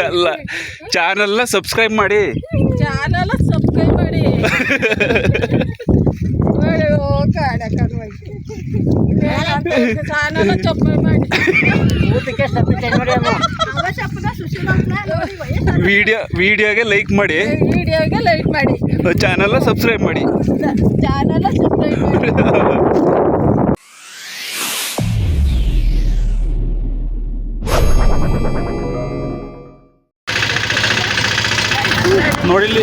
ಅಲ್ಲ, ಚಾನಲ್ನ ಸಬ್ಸ್ಕ್ರೈಬ್ ಮಾಡಿ. ಚಾನಲ್ ಸಬ್ಸ್ಕ್ರೈಬ್ ಮಾಡಿ. ಚಾನಲ್ ಸಬ್ಸ್ಕ್ರೈಬ್ ಮಾಡಿ. ವಿಡಿಯೋಗೆ ಲೈಕ್ ಮಾಡಿ. ವಿಡಿಯೋಗೆ ಲೈಕ್ ಮಾಡಿ. ಚಾನಲ್ನ ಸಬ್ಸ್ಕ್ರೈಬ್ ಮಾಡಿ. ಚಾನಲ್ ಸಬ್ಸ್ಕ್ರೈಬ್ ಮಾಡಿ. ನೋಡಿಲ್ಲಿ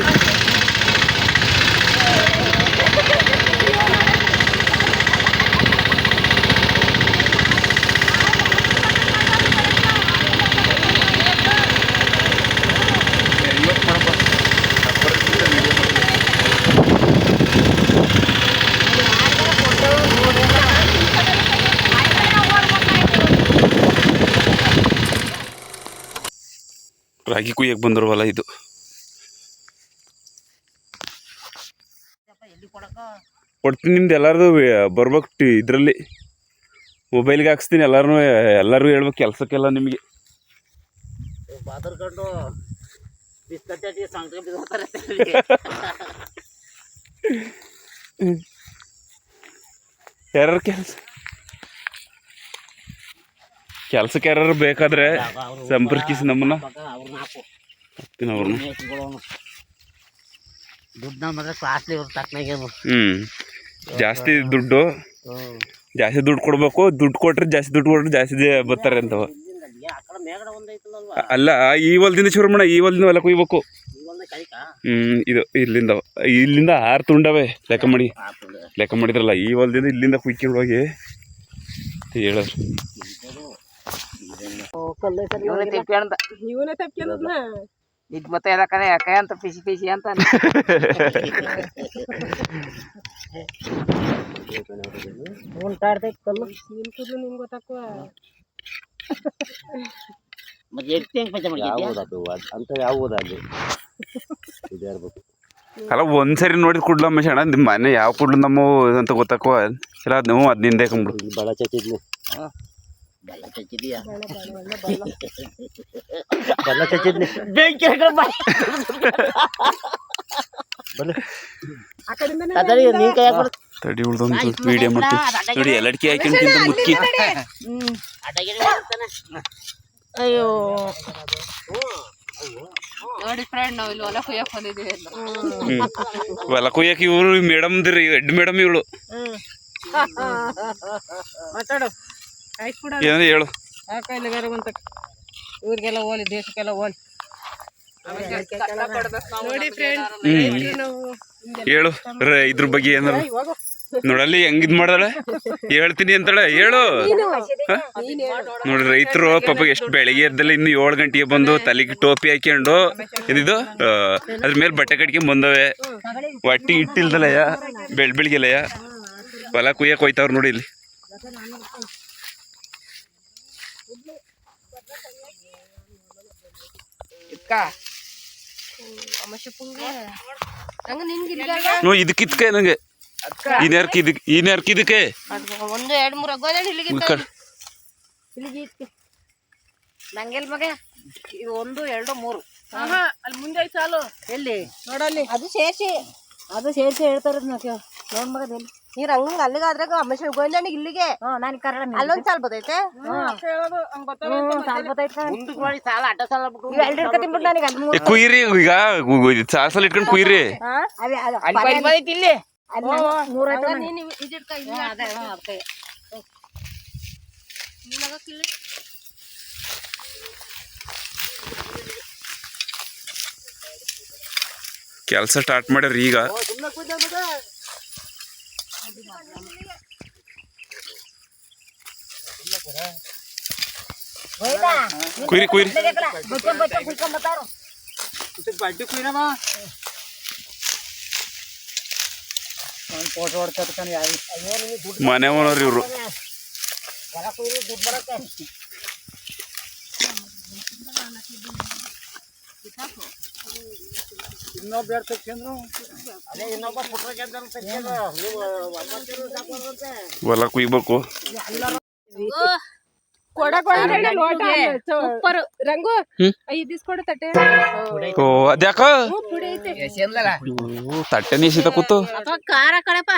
ರಾಗಿ ಕುಯ್ಯಕ್ಕೆ ಬಂದಿರುವಲ್ಲ ಇದು. ಕೊಡ್ತೀನಿ, ನಿಮ್ದು ಎಲ್ಲರದು ಬರ್ಬೇಕು ಇದರಲ್ಲಿ ಮೊಬೈಲ್ಗೆ ಹಾಕ್ಸ್ತೀನಿ. ಎಲ್ಲರಿಗೂ ಹೇಳ್ಬೇಕು ಕೆಲಸಕ್ಕೆಲ್ಲ ನಿಮಗೆ. ಯಾರು ಕೆಲ್ಸಕ್ಕೆ ಯಾರು ಬೇಕಾದ್ರೆ ಸಂಪರ್ಕಿಸಿ ನಮ್ಮನ್ನ. ಅವ್ರನ್ನ ಜಾಸ್ತಿ ದುಡ್ಡು ಕೊಡ್ಬೇಕು. ದುಡ್ಡು ಕೊಟ್ರೆ ಜಾಸ್ತಿ ಬರ್ತಾರೆ ಅಂತವ. ಅಲ್ಲ, ಈ ಹೊಲದಿಂದ ಶುರು ಮಾಡ. ಈ ಹೊಲದಿಂದ ಹೊಲ ಕುಯ್ಬೇಕು. ಇದು ಇಲ್ಲಿಂದ 6 ತುಂಡವೆ ಲೆಕ್ಕ ಮಾಡಿದ್ರಲ್ಲ. ಈ ಹೊಲದಿಂದ ಇಲ್ಲಿಂದ ಕುಯ್ಕೊಂಡು ಹೋಗಿ ಹೇಳೋರು. ಇದು ಮತ್ತೆ ಯಾಕಂದ್ರೆ ಯಾಕೆ ಅಂತ ಪಿಸಿ ಅಂತ ಉಂಟಾಡ್ತೈತಿ ಕಲ್ಲು. ನಿಮ್ಗೆ ಗೊತ್ತಾಕುವ ಅಲ್ಲ, ಒಂದ್ಸರಿ ನೋಡಿದ್ ಕುಡ್ಲ ಮನುಷ್ಯ ನಿಮ್ಮ ಮನೆ ಯಾವ ಕುಡ್ಲು ನಮ್ಮ ಅಂತ ಗೊತ್ತಾಕುವ ಇಲ್ಲ. ಅದು ನೀವು ಅದ್ನಿಂದೆ ಕಂಬಿಡು. ಬಳ ಚಚ್ಚಿದ್ನಿ ಬೆಂಕಿ ತಡಿ ಉಳ್ದೊಂದು ವಿಡಿಯೋ ಮಾಡ್ತೀವಿ ನೋಡಿ. ಎಲ್ಲಡ್ಕಿ ಹಾಕ್ಯಂತ ಮುಕ್ಕಿ. ಅಯ್ಯೋ ನೋಡಿ ಫ್ರೆಂಡ್, ನಾವು ಇಲ್ಲಿ ಹೊಲ ಕುಯ್ಯಕ್ ಬಂದಿದ್ದೀವಿ. ಹೊಲ ಕುಯ್ಯಕ್ಕೆ ಇವರು ಮೇಡಮ್ ದಿರಿ, ಹೆಡ್ ಮೇಡಮ್ ಇವಳು. ಮಾತಾಡು, ಏನೋ ಹೇಳು. ಇವ್ರಿಗೆಲ್ಲ ಹೋಲಿ, ದೇಶಕ್ಕೆಲ್ಲ ಹೋಲಿ. ನೋಡಿ ಫ್ರೆಂಡ್, ಹೇಳು ಇದ್ರ ಬಗ್ಗೆ ಏನಾರು. ನೋಡಲ್ಲಿ ಹೆಂಗಿದ್ ಮಾಡ್ದಾಳೆ, ಹೇಳ್ತೀನಿ ಅಂತಾಳೆ. ಹೇಳು. ನೋಡಿ ರೈತರು ಪಾಪ ಎಷ್ಟು ಬೆಳಿಗ್ಗೆ ಎದ್ದಲ್ಲ ಇನ್ನು 7 ಗಂಟೆಗೆ ಬಂದು ತಲೆಗೆ ಟೋಪಿ ಹಾಕ್ಕೊಂಡು ಇದಿದು ಅದ್ರ ಮೇಲೆ ಬಟ್ಟೆ ಕಟ್ಕೊಂಡ್ ಬಂದವೆ. ಹೊಟ್ಟಿ ಇಟ್ಟಿಲ್ದಲ್ಲಯ್ಯ, ಬೆಳಿಗ್ಗೆಲ್ಲಯ್ಯ ಹೊಲ ಕುಯ್ಯಕ್ಕೆ ಹೋಯ್ತವ್ರು ನೋಡಿ ಇಲ್ಲಿ. ಇದಕ್ಕಿದ್ಕೆ ನಂಗೆ ಇದಕ್ಕೆ 1 2 3 ಗೋಧಿ ನಂಗೆಲ್ ಮಗ. ಇದು 1 2 3 ಅಲ್ಲಿ ಮುಂದೆ ಐತೆ ಸಾಲು. ಎಲ್ಲಿ ನೋಡಲ್ಲಿ ಅದು ಸೇರಿಸಿ ಹೇಳ್ತಾರದ್ ನಾವು. ನೋಡ್ ಮಗ ನೀರ್ ಹಂಗ ಅಲ್ಲಿಗಾದ್ರೆ ಅಮ್ಮಶ ಗೋಂಜಾಣಿಗೆ ಇಲ್ಲಿಗೆ ಅಲ್ಲೊಂದ್ ಸಾಲ್ ಬತ್ತೈತೆ. ಕುಯ್ರಿ ಈಗ ಸಾಸಲ್ ಇಟ್ಕೊಂಡು ಕುಯ್ರಿ. ಇಲ್ಲಿ ಕೆಲಸ ಸ್ಟಾರ್ಟ್ ಮಾಡ್ಯಾರ ಈಗ. ಕುಯ್ರಿ ಮನೆ ಓನರ್ ಇವ್ರು. ಹೊಲ ಕುಯ್ಬೇಕು. ಸೂಪರ್ ರಂಗು ಹ್ಮ್. 5 ಇಸ್ಕೊಡು ತಟ್ಟೆ ಓ ಅದ್ಯಾಕ ಪುಡಿ ಐತೆ ತಟ್ಟೆ ನೀಸಿದ ಕೂತು ಅಥವಾ ಖಾರ ಕಣಪ್ಪ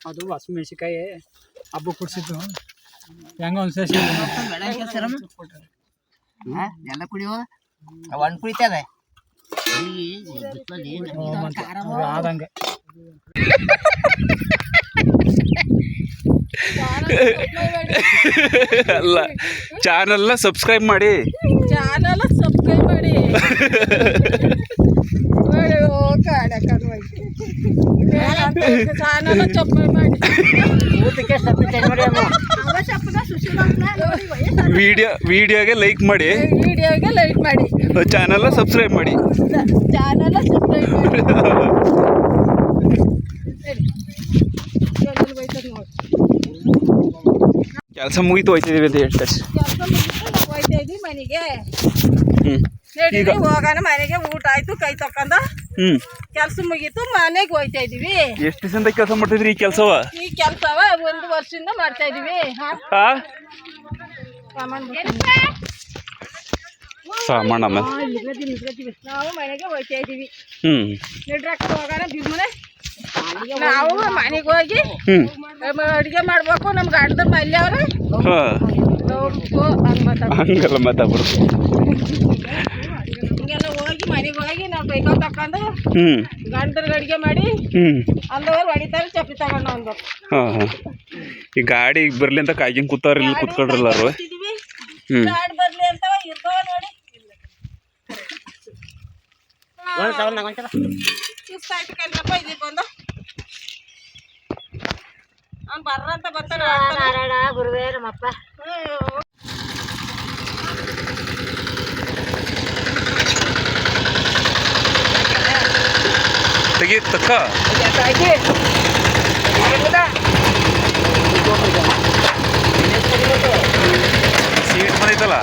ಅದು ಹಸಿಮೆಣಸಿಕಾಯಿ ಹಬ್ಬ ಕುಡ್ಸಿದ್ದು ಹೆಂಗ ಒಂದ್ಸೇಸಿ ಎಲ್ಲ ಕುಡಿಯುವ ಹಣ್ಣು ಕುಡಿತದೆ ಆದಂಗೆ ಅಲ್ಲ ಚಾನಲ್ನ ಸಬ್ಸ್ಕ್ರೈಬ್ ಮಾಡಿ ಚಾನಲ್ ಸಬ್ಸ್ಕ್ರೈಬ್ ಮಾಡಿ ಚಾನಲ್ ಸಬ್ಸ್ಕ್ರೈಬ್ ಮಾಡಿ ವಿಡಿಯೋಗೆ ಲೈಕ್ ಮಾಡಿ ವಿಡಿಯೋಗೆ ಲೈಕ್ ಮಾಡಿ ಚಾನಲ್ನ ಸಬ್ಸ್ಕ್ರೈಬ್ ಮಾಡಿ ಚಾನಲ್ ಸಬ್ಸ್ಕ್ರೈಬ್ ಮಾಡಿ ಕೆಲಸ ಮುಗಿತು ಹೋಯ್ತಿದೀವಿ ಅಂತ ಹೇಳ್ತಾರೆ ಕೆಲಸ ಮುಗಿತು ನಾವು ಹೋಯ್ತಾ ಇದ್ವಿ ಮನೆಗೆ ಹ್ಮ್ ನಡೀರಿ ಹೋಗೋಣ ಮನೆಗೆ ಊಟ ಆಯ್ತು ಕೈ ತಕೊಂಡು ಹ್ಮ್ ಕೆಲಸ ಮುಗೀತು ಮನೆಗೆ ಹೋಯ್ತಾ ಇದೀವಿ ಎಷ್ಟು ದಿವಸದಿಂದ ಕೆಲಸ ಮಾಡ್ತಿದ್ರಿ ಈ ಕೆಲಸವ ಈ ಕೆಲಸವ 1 ವರ್ಷದಿಂದ ಮಾಡ್ತಾ ಇದೀವಿ ಸಾಮಾನಮ್ಮ ನಾವು ಮನೆಗೆ ಹೋಯ್ತಾ ಇದೀವಿ ಹ್ಮ್ ನಡ್ರಕ್ಕ ಹೋಗೋಣ ಬಿರ್ಮನೆ ನಾವು ಮನೆಗೆ ಹೋಗಿ ಹ್ಮ್ ಅಡುಗೆ ಮಾಡ್ಬೇಕು ನಮ್ ಗಂಡದ ಮಲ್ಯ ಅವ್ರ ಹಾ ನೋಡ್ಬೇಕು ಹಂಗ್ ಮಾತಾಡ್ಬೇಕು ಹಂಗಲ್ಲ ಮಾತಾಡ್ಬಿಡು ಹಿಂಗೆಲ್ಲ ಹೋಗಿ ಮನೆಗೆ ಹೋಗಿ ನಾವು ಬೈಕ ತಕೊಂಡು ಹ್ಮ್ ಗಂಡರಿಗೆ ಅಡುಗೆ ಮಾಡಿ ಹ್ಮ್ ಅಂದವ್ರು ಹೊಡಿತಾರೆ ಚಪ್ಪಿ ತಗೊಂಡು ಅಂದ್ರು ಹಾ ಹಾ ಈ ಗಾಡಿ ಬರ್ಲಿ ಅಂತ ಕಾಯ್ಕೊಂಡ್ ಕೂತವ್ರ ಇಲ್ಲಿ ಕುತ್ಕೊಳ್ರಲ್ಲಾರು ಹ್ಮ್ ಗಾಡಿ ಬರ್ಲಿ ಅಂತ ಇರ್ತಾವ ನೋಡಿ ಇಷ್ಟ ಆಯ್ತು ಕಣ್ರಪ್ಪ ಇಲ್ಲಿ ಬಂದು ಅವ್ನು ಬರ್ರ ಅಂತ ಬರ್ತಾನೆ ಗುರುವೇ ನಮ್ಮಪ್ಪ ತೆಗಿ ತಕ್ಕ ಸೀಟ್ ಬಂದೈತಲ್ಲ